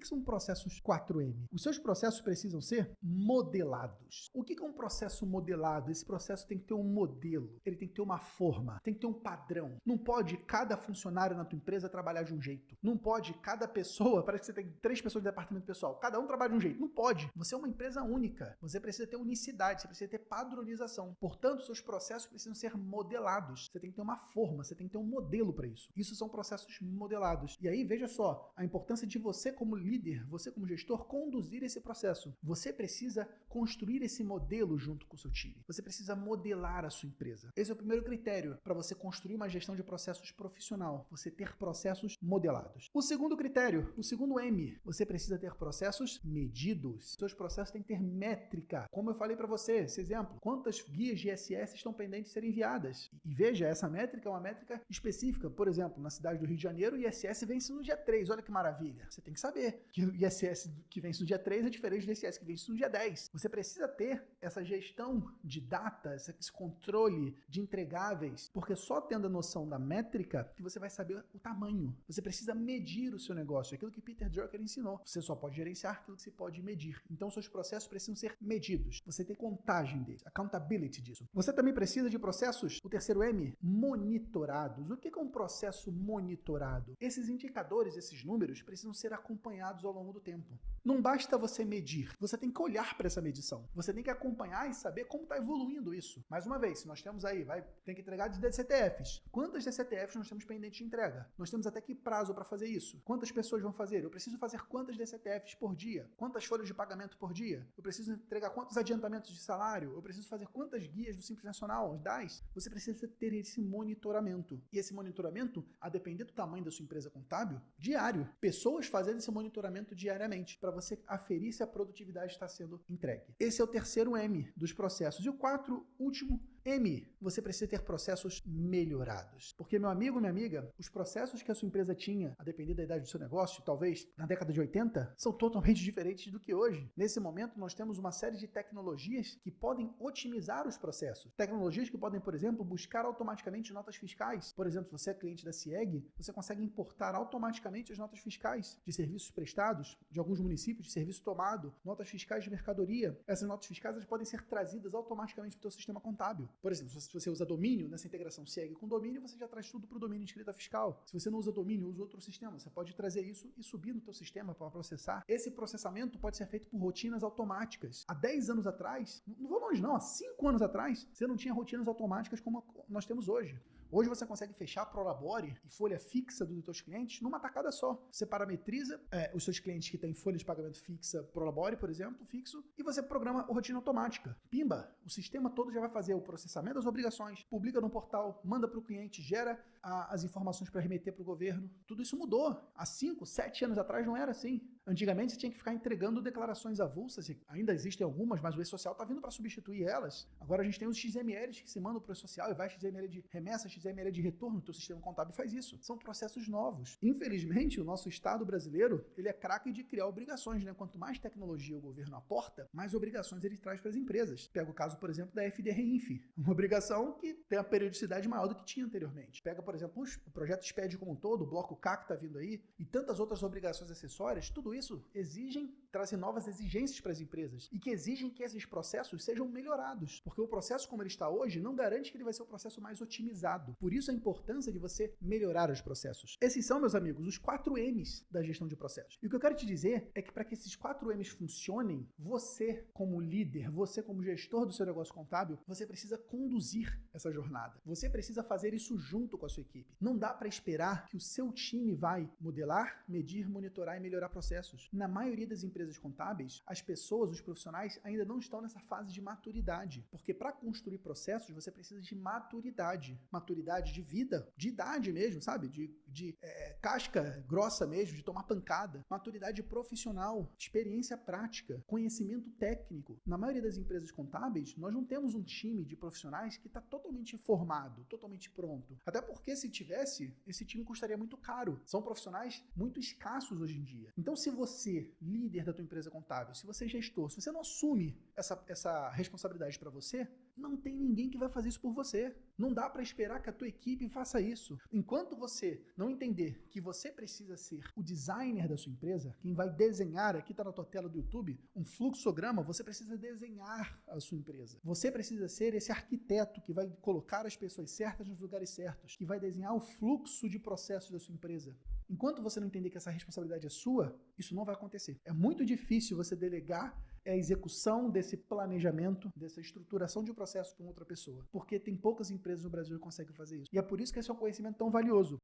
que são processos 4M? Os seus processos precisam ser modelados. O que é um processo modelado? Esse processo tem que ter um modelo, ele tem que ter uma forma, tem que ter um padrão. Não pode cada funcionário na tua empresa trabalhar de um jeito. Não pode cada pessoa, parece que você tem 3 pessoas de departamento pessoal, cada um trabalha de um jeito. Não pode. Você é uma empresa única. Você precisa ter unicidade, você precisa ter padronização. Portanto, seus processos precisam ser modelados. Você tem que ter uma forma, você tem que ter um modelo para isso. Isso são processos modelados. E aí, veja só, a importância de você como líder, você como gestor, conduzir esse processo. Você precisa construir esse modelo junto com o seu time. Você precisa modelar a sua empresa. Esse é o primeiro critério para você construir uma gestão de processos profissional. Você ter processos modelados. O segundo critério, o segundo M, você precisa ter processos medidos. Seus processos têm que ter métrica. Como eu falei para você, esse exemplo, quantas guias de ISS estão pendentes de serem enviadas? E veja, essa métrica é uma métrica específica. Por exemplo, na cidade do Rio de Janeiro, o ISS vence no dia 3. Olha que maravilha. Você tem que saber que o ISS que vence no dia 3 é diferente do ISS que vence no dia 10. Você precisa ter essa gestão de data, esse controle de entregáveis, porque só tendo a noção da métrica que você vai saber o tamanho. Você precisa medir o seu negócio, aquilo que Peter Drucker ensinou. Você só pode gerenciar aquilo que se pode medir. Então, seus processos precisam ser medidos. Você tem contagem deles, accountability disso. Você também precisa de processos, o terceiro M, monitorados. O que é um processo monitorado? Esses indicadores, esses números, precisam ser acompanhados ao longo do tempo. Não basta você medir, você tem que olhar para essa medição. Você tem que acompanhar e saber como está evoluindo isso. Mais uma vez, se nós temos aí, tem que entregar de DCTFs. Quantas DCTFs nós temos pendente de entrega? Nós temos até que prazo para fazer isso? Quantas pessoas vão fazer? Eu preciso fazer quantas DCTFs por dia? Quantas folhas de pagamento por dia? Eu preciso entregar quantos adiantamentos de salário? Eu preciso fazer quantas guias do Simples Nacional, os DAS? Você precisa ter esse monitoramento. E esse monitoramento, a depender do tamanho da sua empresa contábil, diário. Pessoas fazendo esse monitoramento diariamente para você aferir se a produtividade está sendo entregue. Esse é o terceiro M dos processos. E o último M, você precisa ter processos melhorados. Porque, meu amigo, minha amiga, os processos que a sua empresa tinha, a depender da idade do seu negócio, talvez na década de 80, são totalmente diferentes do que hoje. Nesse momento, nós temos uma série de tecnologias que podem otimizar os processos. Tecnologias que podem, por exemplo, buscar automaticamente notas fiscais. Por exemplo, se você é cliente da CIEG, você consegue importar automaticamente as notas fiscais de serviços prestados, de alguns municípios, de serviço tomado, notas fiscais de mercadoria. Essas notas fiscais elas podem ser trazidas automaticamente para o seu sistema contábil. Por exemplo, se você usa domínio, nessa integração CIEG com domínio, você já traz tudo para o domínio de escrita fiscal. Se você não usa domínio, usa outro sistema, você pode trazer isso e subir no teu sistema para processar. Esse processamento pode ser feito por rotinas automáticas. Há 10 anos atrás, não vou longe não, há 5 anos atrás, você não tinha rotinas automáticas como nós temos hoje. Hoje você consegue fechar Prolabore e folha fixa dos seus clientes numa tacada só. Você parametriza os seus clientes que têm folha de pagamento fixa, Prolabore, por exemplo, fixo, e você programa a rotina automática. Pimba! O sistema todo já vai fazer o processamento das obrigações, publica no portal, manda para o cliente, gera as informações para remeter para o governo. Tudo isso mudou. Há 5, 7 anos atrás não era assim. Antigamente você tinha que ficar entregando declarações avulsas, ainda existem algumas, mas o E-Social está vindo para substituir elas. Agora a gente tem os XMLs que se mandam para o E-Social e vai XML de remessa, XML de retorno, o teu sistema contábil faz isso. São processos novos. Infelizmente, o nosso Estado brasileiro, ele é craque de criar obrigações, né? Quanto mais tecnologia o governo aporta, mais obrigações ele traz para as empresas. Pega o caso, por exemplo, da FDRINF, uma obrigação que tem a periodicidade maior do que tinha anteriormente. Pega, por exemplo, o projeto SPED como um todo, o bloco K que está vindo aí, e tantas outras obrigações acessórias, tudo isso trazem novas exigências para as empresas e que exigem que esses processos sejam melhorados, porque o processo como ele está hoje não garante que ele vai ser o processo mais otimizado. Por isso a importância de você melhorar os processos. Esses são, meus amigos, os 4 M's da gestão de processos. E o que eu quero te dizer é que para que esses 4 M's funcionem, você como líder, você como gestor do seu negócio contábil, você precisa conduzir essa jornada. Você precisa fazer isso junto com a sua equipe. Não dá para esperar que o seu time vai modelar, medir, monitorar e melhorar processos. Na maioria das empresas contábeis, as pessoas, os profissionais, ainda não estão nessa fase de maturidade. Porque para construir processos, você precisa de maturidade. Maturidade de vida, de idade mesmo, sabe? De casca grossa mesmo, de tomar pancada. Maturidade profissional, experiência prática, conhecimento técnico. Na maioria das empresas contábeis, nós não temos um time de profissionais que está totalmente formado, totalmente pronto. Até porque se tivesse, esse time custaria muito caro. São profissionais muito escassos hoje em dia. Então, se você, líder da tua empresa contábil, se você é gestor, se você não assume essa responsabilidade para você, não tem ninguém que vai fazer isso por você. Não dá para esperar que a tua equipe faça isso. Enquanto você não entender que você precisa ser o designer da sua empresa, quem vai desenhar, aqui está na tua tela do YouTube, um fluxograma, você precisa desenhar a sua empresa. Você precisa ser esse arquiteto que vai colocar as pessoas certas nos lugares certos, que vai desenhar o fluxo de processos da sua empresa. Enquanto você não entender que essa responsabilidade é sua, isso não vai acontecer. É muito difícil você delegar a execução desse planejamento, dessa estruturação de um processo para outra pessoa, porque tem poucas empresas no Brasil que conseguem fazer isso. E é por isso que esse é um conhecimento tão valioso.